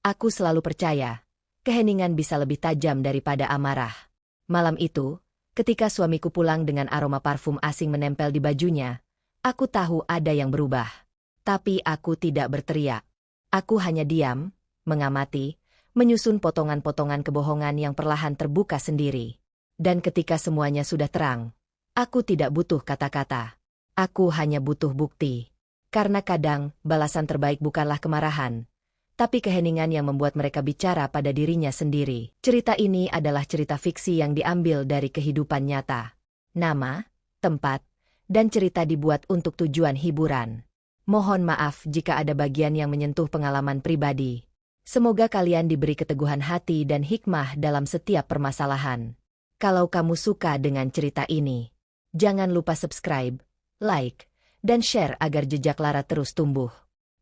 Aku selalu percaya, keheningan bisa lebih tajam daripada amarah. Malam itu, ketika suamiku pulang dengan aroma parfum asing menempel di bajunya, aku tahu ada yang berubah. Tapi aku tidak berteriak. Aku hanya diam, mengamati, menyusun potongan-potongan kebohongan yang perlahan terbuka sendiri. Dan ketika semuanya sudah terang, aku tidak butuh kata-kata. Aku hanya butuh bukti. Karena kadang, balasan terbaik bukanlah kemarahan, tapi keheningan yang membuat mereka bicara pada dirinya sendiri. Cerita ini adalah cerita fiksi yang diambil dari kehidupan nyata. Nama, tempat, dan cerita dibuat untuk tujuan hiburan. Mohon maaf jika ada bagian yang menyentuh pengalaman pribadi. Semoga kalian diberi keteguhan hati dan hikmah dalam setiap permasalahan. Kalau kamu suka dengan cerita ini, jangan lupa subscribe, like, dan share agar jejak Lara terus tumbuh.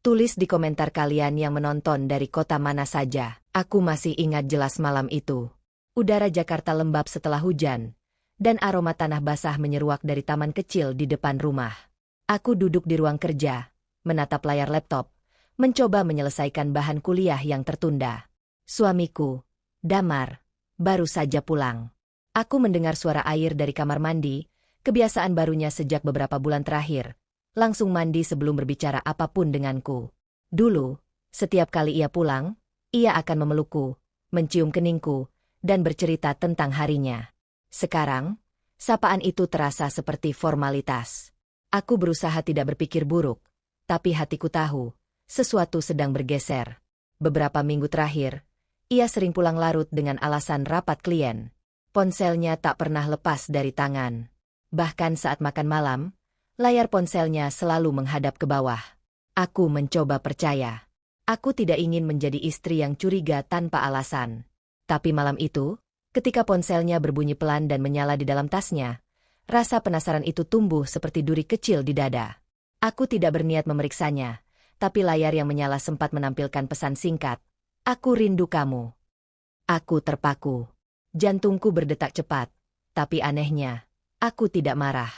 Tulis di komentar kalian yang menonton dari kota mana saja. Aku masih ingat jelas malam itu. Udara Jakarta lembab setelah hujan, dan aroma tanah basah menyeruak dari taman kecil di depan rumah. Aku duduk di ruang kerja, menatap layar laptop, mencoba menyelesaikan bahan kuliah yang tertunda. Suamiku, Damar, baru saja pulang. Aku mendengar suara air dari kamar mandi, kebiasaan barunya sejak beberapa bulan terakhir. Langsung mandi sebelum berbicara apapun denganku. Dulu, setiap kali ia pulang, ia akan memelukku, mencium keningku, dan bercerita tentang harinya. Sekarang, sapaan itu terasa seperti formalitas. Aku berusaha tidak berpikir buruk, tapi hatiku tahu, sesuatu sedang bergeser. Beberapa minggu terakhir, ia sering pulang larut dengan alasan rapat klien. Ponselnya tak pernah lepas dari tangan. Bahkan saat makan malam, layar ponselnya selalu menghadap ke bawah. Aku mencoba percaya. Aku tidak ingin menjadi istri yang curiga tanpa alasan. Tapi malam itu, ketika ponselnya berbunyi pelan dan menyala di dalam tasnya, rasa penasaran itu tumbuh seperti duri kecil di dada. Aku tidak berniat memeriksanya, tapi layar yang menyala sempat menampilkan pesan singkat. Aku rindu kamu. Aku terpaku. Jantungku berdetak cepat, tapi anehnya, aku tidak marah.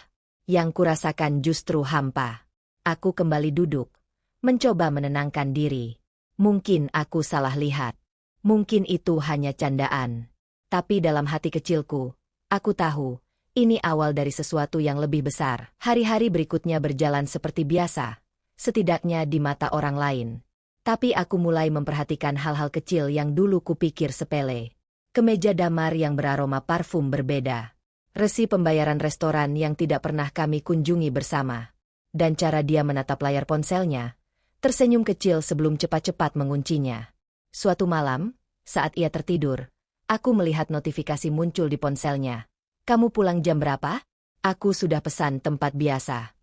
Yang kurasakan justru hampa. Aku kembali duduk, mencoba menenangkan diri. Mungkin aku salah lihat. Mungkin itu hanya candaan. Tapi dalam hati kecilku, aku tahu, ini awal dari sesuatu yang lebih besar. Hari-hari berikutnya berjalan seperti biasa, setidaknya di mata orang lain. Tapi aku mulai memperhatikan hal-hal kecil yang dulu kupikir sepele. Kemeja Damar yang beraroma parfum berbeda. Resi pembayaran restoran yang tidak pernah kami kunjungi bersama. Dan cara dia menatap layar ponselnya, tersenyum kecil sebelum cepat-cepat menguncinya. Suatu malam, saat ia tertidur, aku melihat notifikasi muncul di ponselnya. Kamu pulang jam berapa? Aku sudah pesan tempat biasa.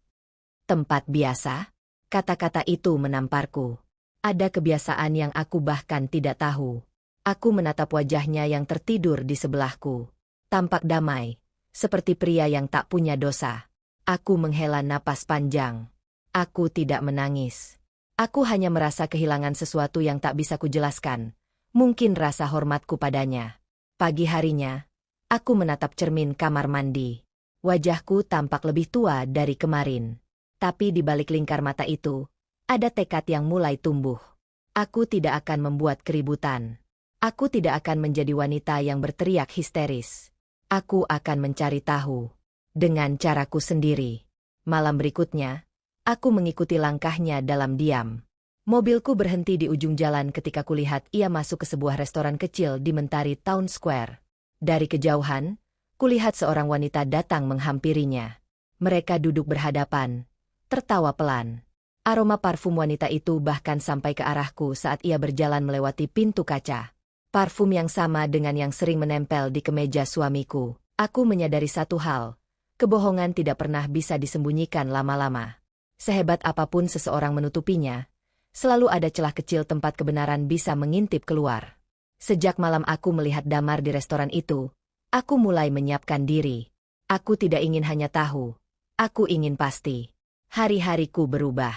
Tempat biasa? Kata-kata itu menamparku. Ada kebiasaan yang aku bahkan tidak tahu. Aku menatap wajahnya yang tertidur di sebelahku. Tampak damai, seperti pria yang tak punya dosa. Aku menghela napas panjang. Aku tidak menangis. Aku hanya merasa kehilangan sesuatu yang tak bisa kujelaskan. Mungkin rasa hormatku padanya. Pagi harinya, aku menatap cermin kamar mandi. Wajahku tampak lebih tua dari kemarin. Tapi di balik lingkar mata itu, ada tekad yang mulai tumbuh. Aku tidak akan membuat keributan. Aku tidak akan menjadi wanita yang berteriak histeris. Aku akan mencari tahu. Dengan caraku sendiri. Malam berikutnya, aku mengikuti langkahnya dalam diam. Mobilku berhenti di ujung jalan ketika kulihat ia masuk ke sebuah restoran kecil di Mentari Town Square. Dari kejauhan, kulihat seorang wanita datang menghampirinya. Mereka duduk berhadapan, tertawa pelan. Aroma parfum wanita itu bahkan sampai ke arahku saat ia berjalan melewati pintu kaca. Parfum yang sama dengan yang sering menempel di kemeja suamiku. Aku menyadari satu hal, kebohongan tidak pernah bisa disembunyikan lama-lama. Sehebat apapun seseorang menutupinya, selalu ada celah kecil tempat kebenaran bisa mengintip keluar. Sejak malam aku melihat Damar di restoran itu, aku mulai menyiapkan diri. Aku tidak ingin hanya tahu, aku ingin pasti. Hari-hariku berubah.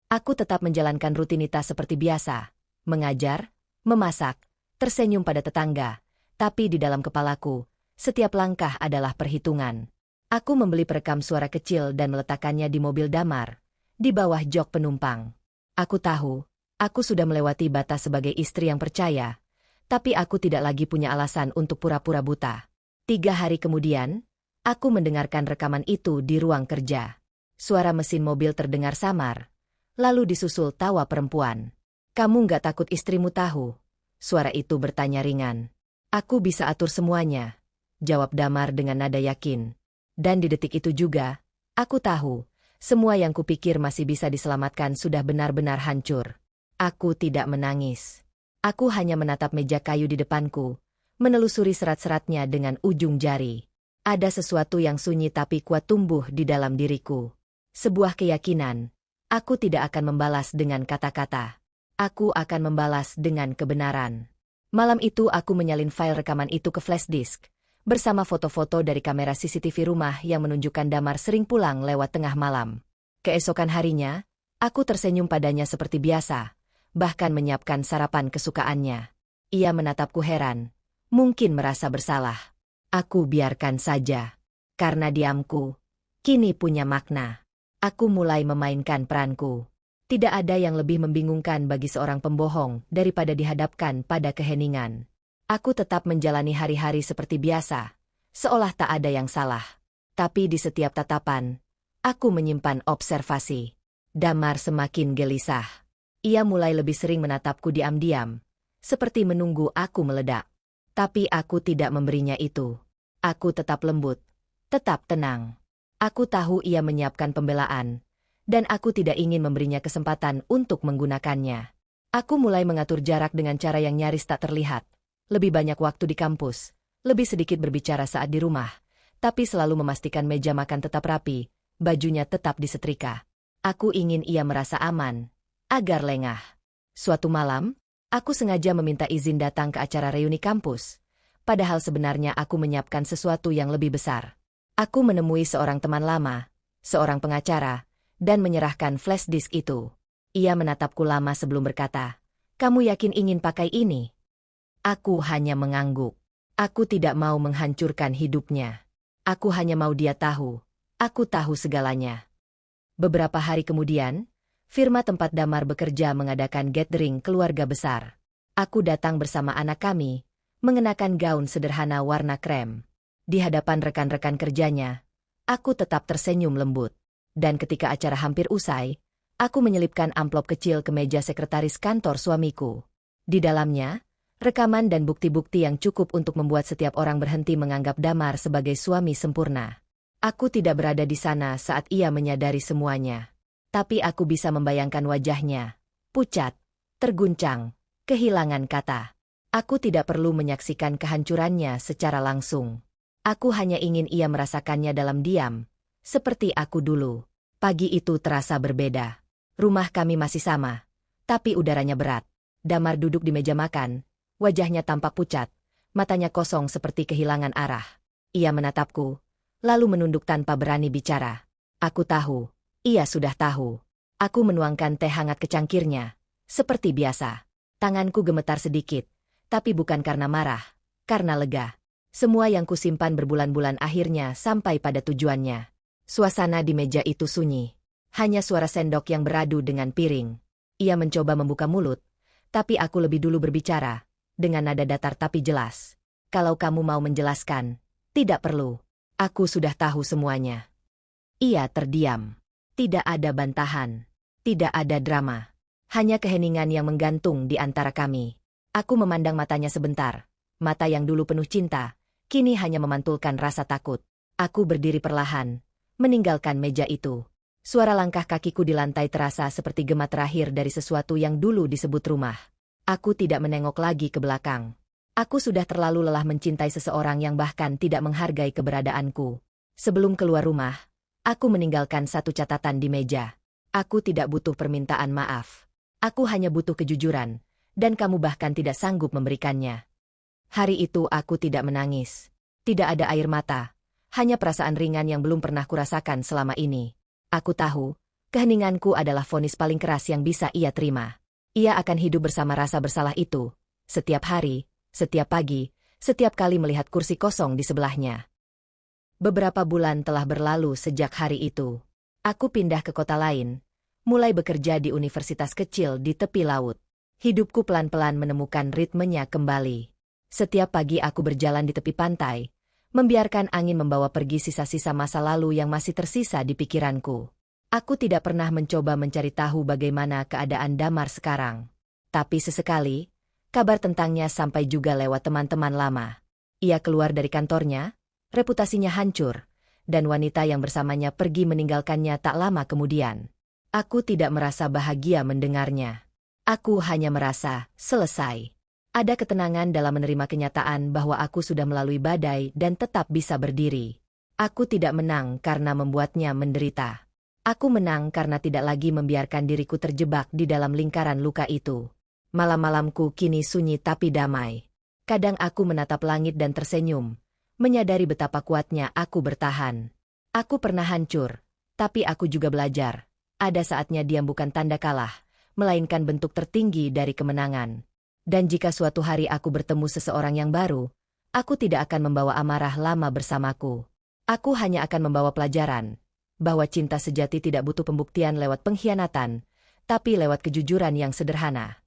Aku tetap menjalankan rutinitas seperti biasa, mengajar, memasak, tersenyum pada tetangga, tapi di dalam kepalaku, setiap langkah adalah perhitungan. Aku membeli perekam suara kecil dan meletakkannya di mobil Damar, di bawah jok penumpang. Aku tahu, Aku sudah melewati batas sebagai istri yang percaya, tapi aku tidak lagi punya alasan untuk pura-pura buta. 3 hari kemudian, aku mendengarkan rekaman itu di ruang kerja. Suara mesin mobil terdengar samar, lalu disusul tawa perempuan. "Kamu nggak takut istrimu tahu?" Suara itu bertanya ringan. "Aku bisa atur semuanya," jawab Damar dengan nada yakin. Dan di detik itu juga, aku tahu, semua yang kupikir masih bisa diselamatkan sudah benar-benar hancur. Aku tidak menangis. Aku hanya menatap meja kayu di depanku, menelusuri serat-seratnya dengan ujung jari. Ada sesuatu yang sunyi tapi kuat tumbuh di dalam diriku. Sebuah keyakinan. Aku tidak akan membalas dengan kata-kata. Aku akan membalas dengan kebenaran. Malam itu aku menyalin file rekaman itu ke flash disk, bersama foto-foto dari kamera CCTV rumah yang menunjukkan Damar sering pulang lewat tengah malam. Keesokan harinya, aku tersenyum padanya seperti biasa, bahkan menyiapkan sarapan kesukaannya. Ia menatapku heran, mungkin merasa bersalah. Aku biarkan saja. Karena diamku kini punya makna. Aku mulai memainkan peranku. Tidak ada yang lebih membingungkan bagi seorang pembohong daripada dihadapkan pada keheningan. Aku tetap menjalani hari-hari seperti biasa, seolah tak ada yang salah. Tapi di setiap tatapan, aku menyimpan observasi. Damar semakin gelisah. Ia mulai lebih sering menatapku diam-diam, seperti menunggu aku meledak. Tapi aku tidak memberinya itu. Aku tetap lembut, tetap tenang. Aku tahu ia menyiapkan pembelaan, dan aku tidak ingin memberinya kesempatan untuk menggunakannya. Aku mulai mengatur jarak dengan cara yang nyaris tak terlihat. Lebih banyak waktu di kampus, lebih sedikit berbicara saat di rumah, tapi selalu memastikan meja makan tetap rapi, bajunya tetap disetrika. Aku ingin ia merasa aman, agar lengah. Suatu malam, aku sengaja meminta izin datang ke acara reuni kampus, padahal sebenarnya aku menyiapkan sesuatu yang lebih besar. Aku menemui seorang teman lama, seorang pengacara, dan menyerahkan flash disk itu. Ia menatapku lama sebelum berkata, "Kamu yakin ingin pakai ini?" Aku hanya mengangguk. Aku tidak mau menghancurkan hidupnya. Aku hanya mau dia tahu. Aku tahu segalanya. Beberapa hari kemudian, firma tempat Damar bekerja mengadakan gathering keluarga besar. Aku datang bersama anak kami, mengenakan gaun sederhana warna krem. Di hadapan rekan-rekan kerjanya, aku tetap tersenyum lembut. Dan ketika acara hampir usai, aku menyelipkan amplop kecil ke meja sekretaris kantor suamiku. Di dalamnya, rekaman dan bukti-bukti yang cukup untuk membuat setiap orang berhenti menganggap Damar sebagai suami sempurna. Aku tidak berada di sana saat ia menyadari semuanya. Tapi aku bisa membayangkan wajahnya. Pucat, terguncang, kehilangan kata. Aku tidak perlu menyaksikan kehancurannya secara langsung. Aku hanya ingin ia merasakannya dalam diam, seperti aku dulu. Pagi itu terasa berbeda. Rumah kami masih sama, tapi udaranya berat. Damar duduk di meja makan, wajahnya tampak pucat, matanya kosong seperti kehilangan arah. Ia menatapku, lalu menunduk tanpa berani bicara. Aku tahu, ia sudah tahu. Aku menuangkan teh hangat ke cangkirnya, seperti biasa. Tanganku gemetar sedikit, tapi bukan karena marah, karena lega. Semua yang kusimpan berbulan-bulan akhirnya sampai pada tujuannya. Suasana di meja itu sunyi. Hanya suara sendok yang beradu dengan piring. Ia mencoba membuka mulut, tapi aku lebih dulu berbicara, dengan nada datar tapi jelas. Kalau kamu mau menjelaskan, tidak perlu. Aku sudah tahu semuanya. Ia terdiam. Tidak ada bantahan. Tidak ada drama. Hanya keheningan yang menggantung di antara kami. Aku memandang matanya sebentar. Mata yang dulu penuh cinta, kini hanya memantulkan rasa takut. Aku berdiri perlahan, meninggalkan meja itu. Suara langkah kakiku di lantai terasa seperti gema terakhir dari sesuatu yang dulu disebut rumah. Aku tidak menengok lagi ke belakang. Aku sudah terlalu lelah mencintai seseorang yang bahkan tidak menghargai keberadaanku. Sebelum keluar rumah, aku meninggalkan satu catatan di meja. Aku tidak butuh permintaan maaf. Aku hanya butuh kejujuran, dan kamu bahkan tidak sanggup memberikannya. Hari itu aku tidak menangis. Tidak ada air mata. Hanya perasaan ringan yang belum pernah kurasakan selama ini. Aku tahu, keheninganku adalah vonis paling keras yang bisa ia terima. Ia akan hidup bersama rasa bersalah itu. Setiap hari, setiap pagi, setiap kali melihat kursi kosong di sebelahnya. Beberapa bulan telah berlalu sejak hari itu. Aku pindah ke kota lain, mulai bekerja di universitas kecil di tepi laut. Hidupku pelan-pelan menemukan ritmenya kembali. Setiap pagi aku berjalan di tepi pantai, membiarkan angin membawa pergi sisa-sisa masa lalu yang masih tersisa di pikiranku. Aku tidak pernah mencoba mencari tahu bagaimana keadaan Damar sekarang. Tapi sesekali, kabar tentangnya sampai juga lewat teman-teman lama. Ia keluar dari kantornya, reputasinya hancur, dan wanita yang bersamanya pergi meninggalkannya tak lama kemudian. Aku tidak merasa bahagia mendengarnya. Aku hanya merasa selesai. Ada ketenangan dalam menerima kenyataan bahwa aku sudah melalui badai dan tetap bisa berdiri. Aku tidak menang karena membuatnya menderita. Aku menang karena tidak lagi membiarkan diriku terjebak di dalam lingkaran luka itu. Malam-malamku kini sunyi tapi damai. Kadang aku menatap langit dan tersenyum, menyadari betapa kuatnya aku bertahan. Aku pernah hancur, tapi aku juga belajar. Ada saatnya diam bukan tanda kalah, melainkan bentuk tertinggi dari kemenangan. Dan jika suatu hari aku bertemu seseorang yang baru, aku tidak akan membawa amarah lama bersamaku. Aku hanya akan membawa pelajaran, bahwa cinta sejati tidak butuh pembuktian lewat pengkhianatan, tapi lewat kejujuran yang sederhana.